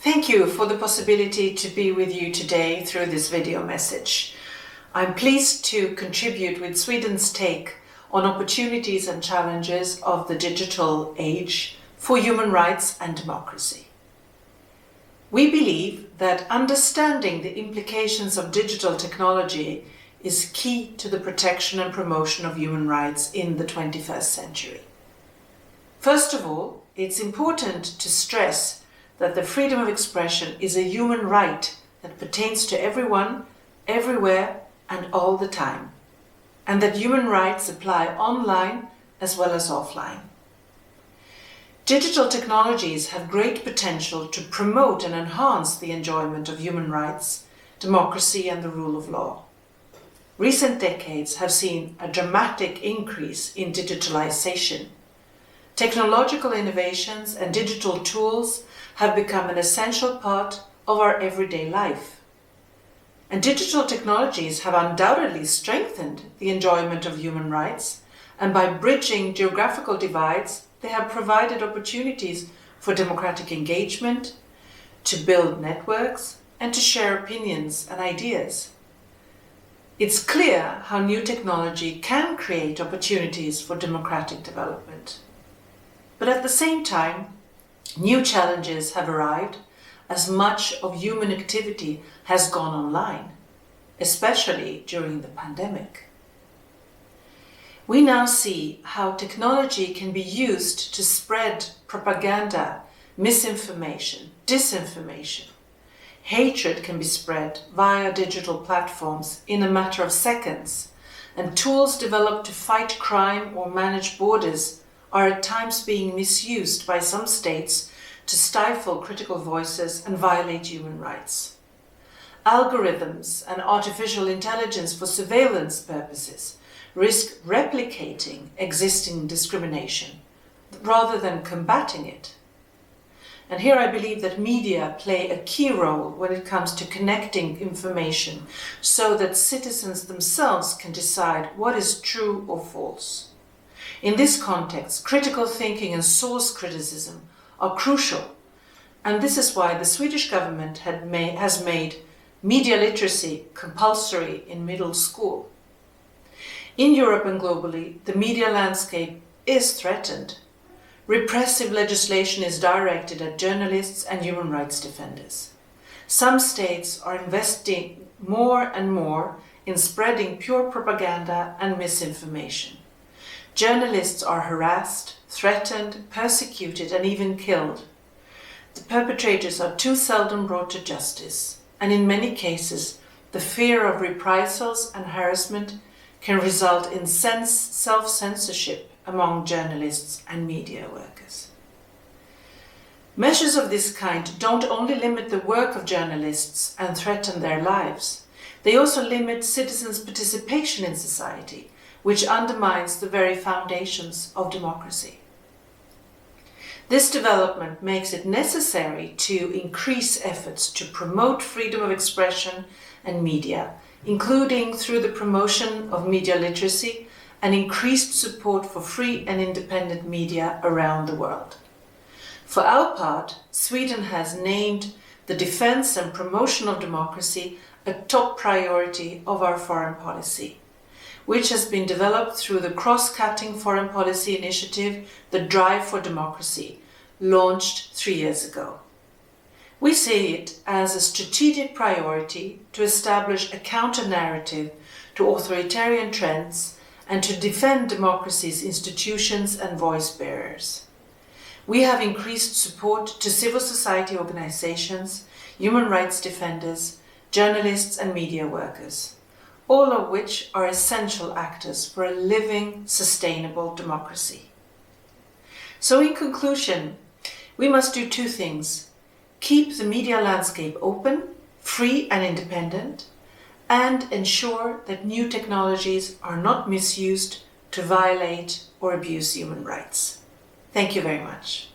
Thank you for the possibility to be with you today through this video message. I'm pleased to contribute with Sweden's take on opportunities and challenges of the digital age for human rights and democracy. We believe that understanding the implications of digital technology is key to the protection and promotion of human rights in the 21st century. First of all, it's important to stress that the freedom of expression is a human right that pertains to everyone, everywhere, and all the time, and that human rights apply online as well as offline. Digital technologies have great potential to promote and enhance the enjoyment of human rights, democracy, and the rule of law. Recent decades have seen a dramatic increase in digitalization. Technological innovations and digital tools have become an essential part of our everyday life. And digital technologies have undoubtedly strengthened the enjoyment of human rights, and by bridging geographical divides, they have provided opportunities for democratic engagement, to build networks, and to share opinions and ideas. It's clear how new technology can create opportunities for democratic development. But at the same time, new challenges have arrived as much of human activity has gone online, especially during the pandemic. We now see how technology can be used to spread propaganda, misinformation, disinformation. Hatred can be spread via digital platforms in a matter of seconds, and tools developed to fight crime or manage borders are at times being misused by some states to stifle critical voices and violate human rights. Algorithms and artificial intelligence for surveillance purposes risk replicating existing discrimination rather than combating it. And here I believe that media play a key role when it comes to connecting information so that citizens themselves can decide what is true or false. In this context, critical thinking and source criticism are crucial, and this is why the Swedish government has made media literacy compulsory in middle school. In Europe and globally, the media landscape is threatened. Repressive legislation is directed at journalists and human rights defenders. Some states are investing more and more in spreading pure propaganda and misinformation. Journalists are harassed, threatened, persecuted, and even killed. The perpetrators are too seldom brought to justice, and in many cases, the fear of reprisals and harassment can result in self-censorship among journalists and media workers. Measures of this kind don't only limit the work of journalists and threaten their lives, they also limit citizens' participation in society, which undermines the very foundations of democracy. This development makes it necessary to increase efforts to promote freedom of expression and media, including through the promotion of media literacy and increased support for free and independent media around the world. For our part, Sweden has named the defense and promotion of democracy a top priority of our foreign policy, which has been developed through the cross-cutting foreign policy initiative, the Drive for Democracy, launched 3 years ago. We see it as a strategic priority to establish a counter-narrative to authoritarian trends and to defend democracy's institutions and voice bearers. We have increased support to civil society organizations, human rights defenders, journalists, and media workers, all of which are essential actors for a living, sustainable democracy. So in conclusion, we must do 2 things: keep the media landscape open, free and independent, and ensure that new technologies are not misused to violate or abuse human rights. Thank you very much.